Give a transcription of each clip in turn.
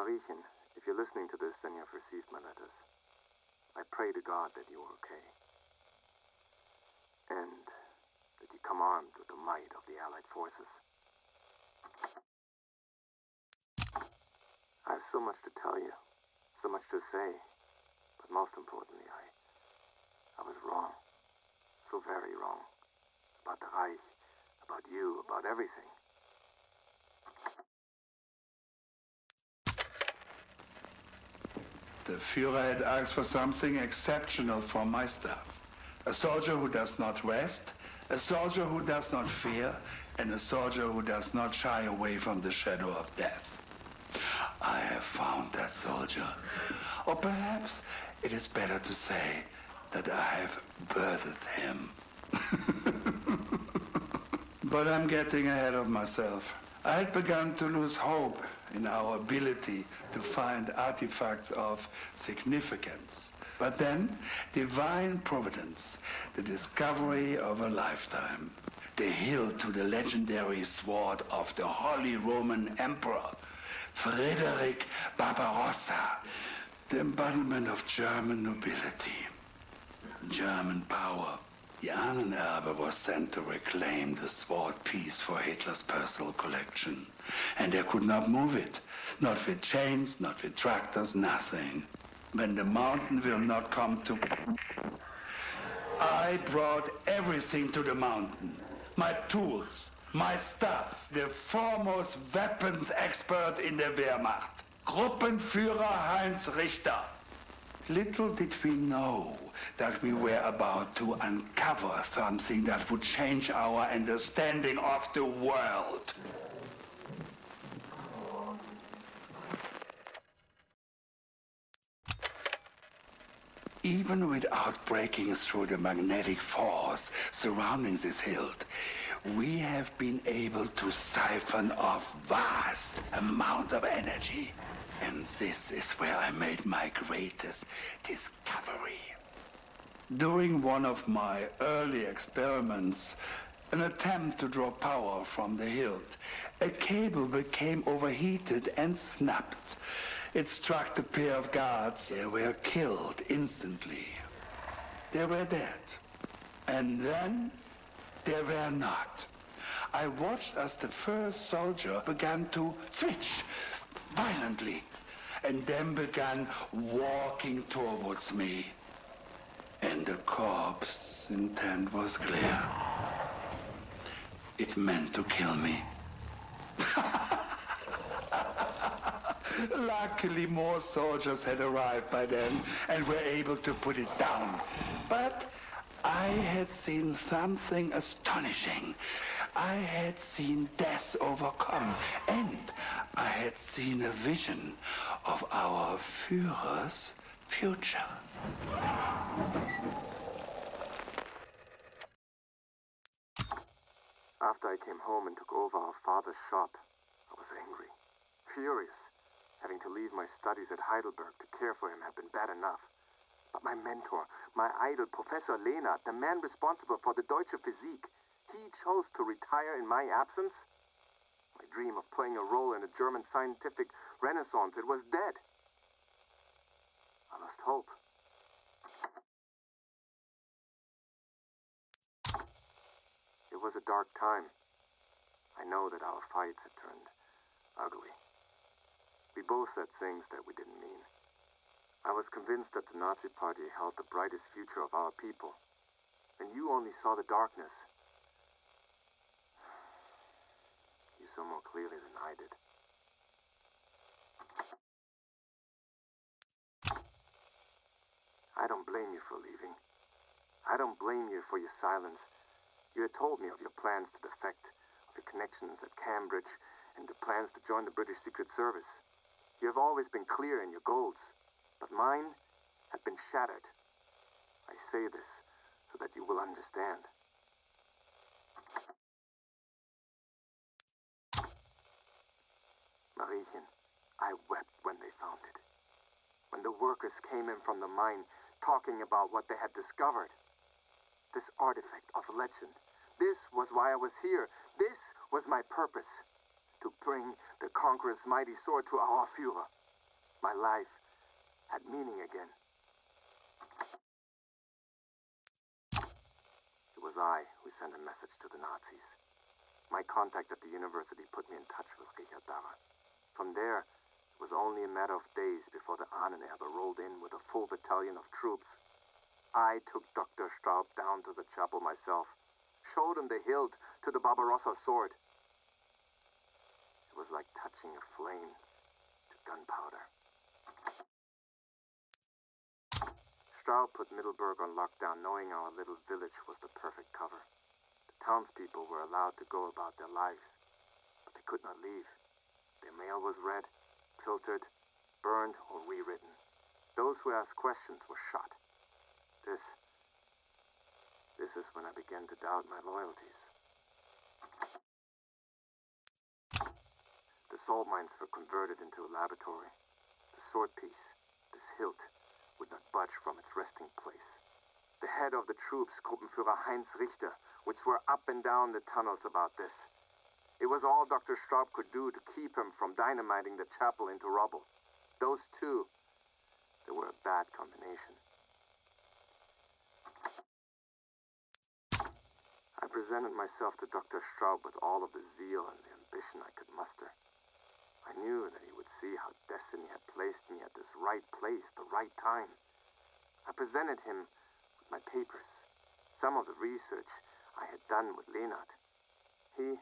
Mariechen, if you're listening to this, then you have received my letters. I pray to God that you are okay. And that you come armed with the might of the Allied forces. I have so much to tell you, so much to say, but most importantly, I was wrong. So very wrong. About the Reich, about you, about everything. The Führer had asked for something exceptional from my staff. A soldier who does not rest, a soldier who does not fear, and a soldier who does not shy away from the shadow of death. I have found that soldier. Or perhaps it is better to say that I have birthed him. But I'm getting ahead of myself. I had begun to lose hope in our ability to find artifacts of significance. But then, divine providence, the discovery of a lifetime, the hilt to the legendary sword of the Holy Roman Emperor, Frederick Barbarossa, the embodiment of German nobility, German power. The Ahnenerbe was sent to reclaim the sword piece for Hitler's personal collection, and they could not move it, not with chains, not with tractors, nothing. When the mountain will not come to... I brought everything to the mountain. My tools, my stuff, the foremost weapons expert in the Wehrmacht, Gruppenführer Heinz Richter. Little did we know that we were about to uncover something that would change our understanding of the world. Even without breaking through the magnetic force surrounding this hilt, we have been able to siphon off vast amounts of energy. And this is where I made my greatest discovery. During one of my early experiments, an attempt to draw power from the hilt, a cable became overheated and snapped. It struck a pair of guards. They were killed instantly. They were dead. And then they were not. I watched as the first soldier began to switch violently, and then began walking towards me. And the corpse's intent was clear. It meant to kill me. Luckily, more soldiers had arrived by then and were able to put it down. But I had seen something astonishing. I had seen death overcome, and I had seen a vision of our Führer's future. After I came home and took over our father's shop, I was angry, furious. Having to leave my studies at Heidelberg to care for him had been bad enough. But my mentor, my idol, Professor Lehnert, the man responsible for the Deutsche Physik, he chose to retire in my absence? My dream of playing a role in a German scientific renaissance, it was dead. I lost hope. It was a dark time. I know that our fights had turned ugly. We both said things that we didn't mean. I was convinced that the Nazi Party held the brightest future of our people, and you only saw the darkness. You saw more clearly than I did. I don't blame you for leaving. I don't blame you for your silence. You had told me of your plans to defect, of your connections at Cambridge, and the plans to join the British Secret Service. You have always been clear in your goals, but mine have been shattered. I say this so that you will understand. Mariechen, I wept when they found it. When the workers came in from the mine talking about what they had discovered. This artifact of legend. This was why I was here. This was my purpose. To bring the Conqueror's mighty sword to our Führer. my life had meaning again. It was I who sent a message to the Nazis. My contact at the university put me in touch with Richard Darrer. From there, it was only a matter of days before the Ahnenerbe rolled in with a full battalion of troops. I took Dr. Straub down to the chapel myself, showed him the hilt to the Barbarossa sword. It was like touching a flame to gunpowder. Straub put Middelburg on lockdown, knowing our little village was the perfect cover. The townspeople were allowed to go about their lives, but they could not leave. Their mail was read, filtered, burned, or rewritten. Those who asked questions were shot. This is when I began to doubt my loyalties. The salt mines were converted into a laboratory. The sword piece, this hilt, would not budge from its resting place. The head of the troops, Gruppenführer Heinz Richter, would swear up and down the tunnels about this. It was all Dr. Straub could do to keep him from dynamiting the chapel into rubble. Those two, they were a bad combination. I presented myself to Dr. Straub with all of the zeal and the ambition I could muster. I knew that he would see how destiny had placed me at this right place, the right time. I presented him with my papers, some of the research I had done with Leonard. He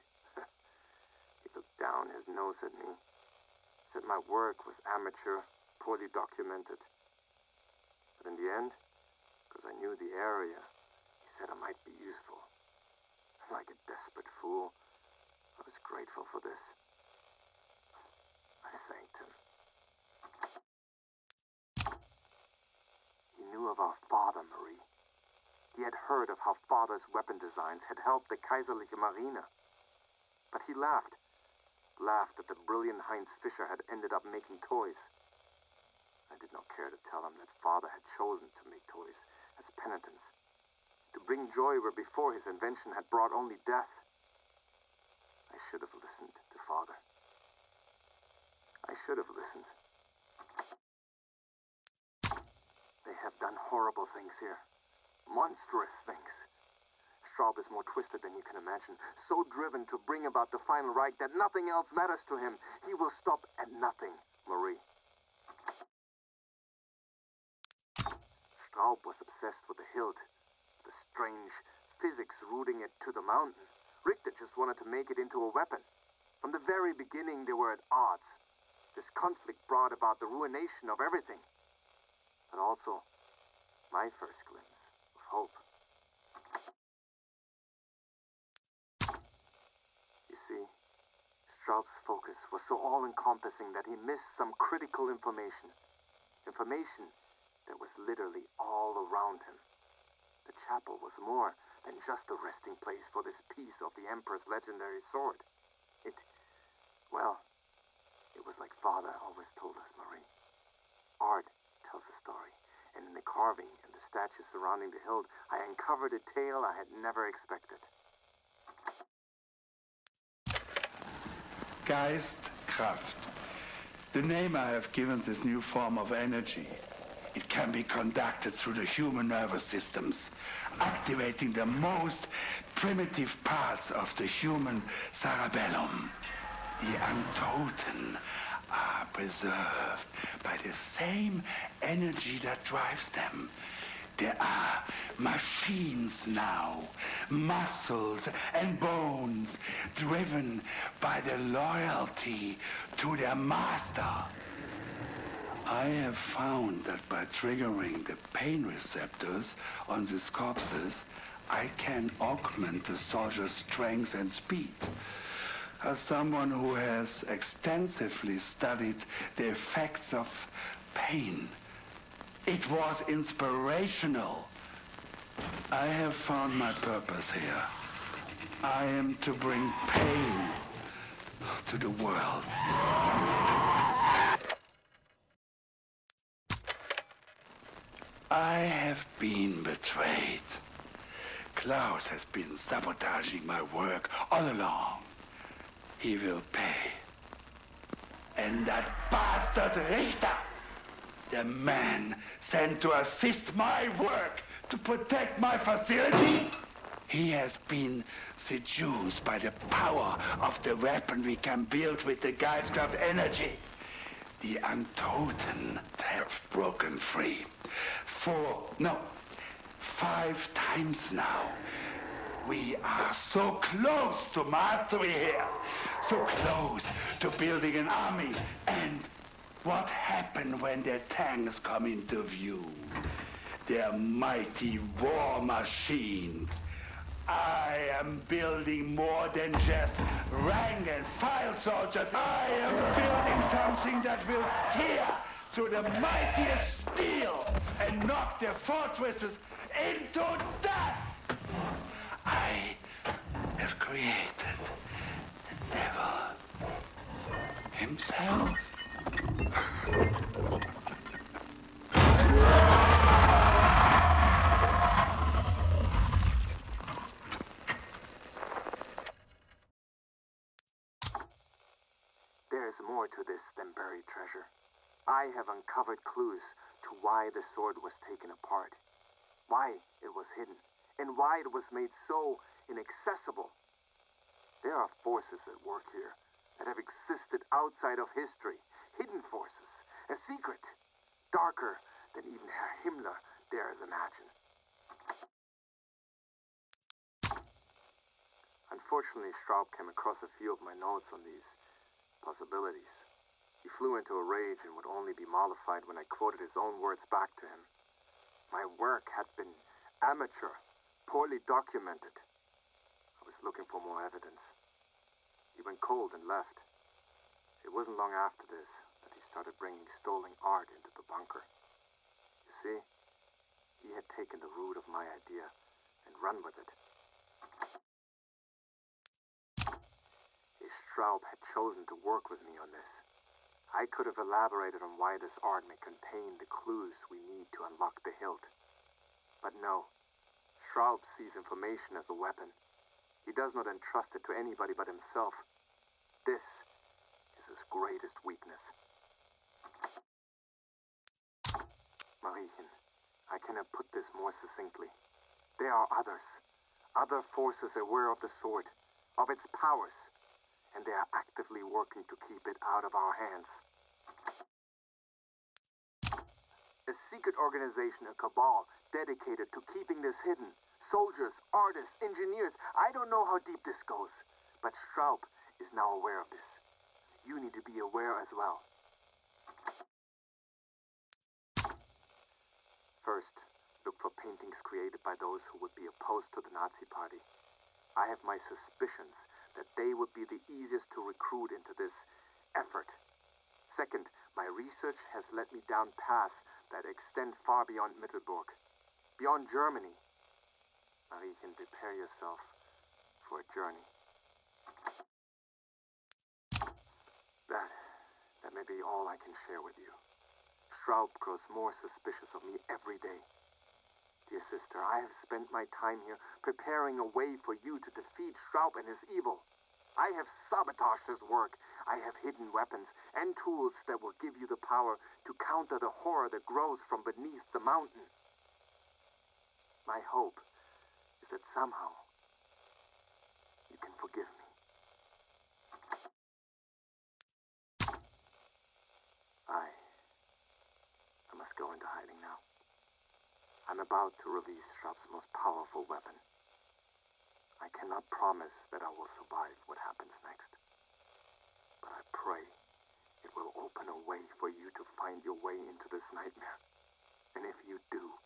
looked down his nose at me, said my work was amateur, poorly documented. But in the end, because I knew the area, he said I might be useful. Like a desperate fool, I was grateful for this. I thanked him. He knew of our father, Marie. He had heard of how father's weapon designs had helped the Kaiserliche Marine. But he laughed that the brilliant Heinz Fischer had ended up making toys. I did not care to tell him that father had chosen to make toys as penitence, to bring joy where before his invention had brought only death. I should have listened to father. I should have listened. They have done horrible things here. Monstrous things. Straub is more twisted than you can imagine, so driven to bring about the final right that nothing else matters to him. He will stop at nothing, Marie. Straub was obsessed with the hilt, the strange physics rooting it to the mountain. Richter just wanted to make it into a weapon. From the very beginning, they were at odds. This conflict brought about the ruination of everything, but also my first glimpse of hope. You see, Straub's focus was so all-encompassing that he missed some critical information. Information that was literally all around him. The chapel was more than just a resting place for this piece of the Emperor's legendary sword. It was like Father always told us, Marie. Art tells a story, and in the carving and the statues surrounding the hilt, I uncovered a tale I had never expected. Geist, Kraft. The name I have given this new form of energy. It can be conducted through the human nervous systems, activating the most primitive parts of the human cerebellum. The Untoten are preserved by the same energy that drives them. There are machines now, muscles and bones, driven by the loyalty to their master. I have found that by triggering the pain receptors on these corpses, I can augment the soldier's strength and speed. As someone who has extensively studied the effects of pain, it was inspirational. I have found my purpose here. I am to bring pain to the world. I have been betrayed. Klaus has been sabotaging my work all along. He will pay. And that bastard Richter The man sent to assist my work, to protect my facility, he has been seduced by the power of the weapon we can build with the Geistkraft energy. The Untoten have broken free. 5 times now. We are so close to mastery here. So close to building an army. And what happened when their tanks come into view? Their mighty war machines. I am building more than just rank and file soldiers. I am building something that will tear through the mightiest steel and knock their fortresses into dust. I have created the devil himself. There is more to this than buried treasure. I have uncovered clues to why the sword was taken apart, why it was hidden, and why it was made so inaccessible. There are forces at work here that have existed outside of history, hidden forces, a secret, darker than even Herr Himmler dares imagine. Unfortunately, Straub came across a few of my notes on these possibilities. He flew into a rage and would only be mollified when I quoted his own words back to him. My work had been amateur, poorly documented. I was looking for more evidence. He went cold and left. It wasn't long after this that he started bringing stolen art into the bunker. You see, he had taken the root of my idea and run with it. If Straub had chosen to work with me on this, I could have elaborated on why this art may contain the clues we need to unlock the hilt. But no, Straub sees information as a weapon. He does not entrust it to anybody but himself. This is his greatest weakness. Mariechen, I cannot put this more succinctly. There are others, other forces aware of the sword, of its powers, and they are actively working to keep it out of our hands. A secret organization, a cabal, dedicated to keeping this hidden. Soldiers, artists, engineers, I don't know how deep this goes, but Straub is now aware of this. You need to be aware as well. First, look for paintings created by those who would be opposed to the Nazi Party. I have my suspicions that they would be the easiest to recruit into this effort. Second, my research has led me down paths that extend far beyond Mittelburg, beyond Germany. Mariechen, prepare yourself for a journey. That may be all I can share with you. Straub grows more suspicious of me every day. Dear sister, I have spent my time here preparing a way for you to defeat Straub and his evil. I have sabotaged his work. I have hidden weapons and tools that will give you the power to counter the horror that grows from beneath the mountain. My hope is that somehow you can forgive me. I must go into hiding now. I'm about to release Straub's most powerful weapon. I cannot promise that I will survive what happens next. But I pray it will open a way for you to find your way into this nightmare. And if you do,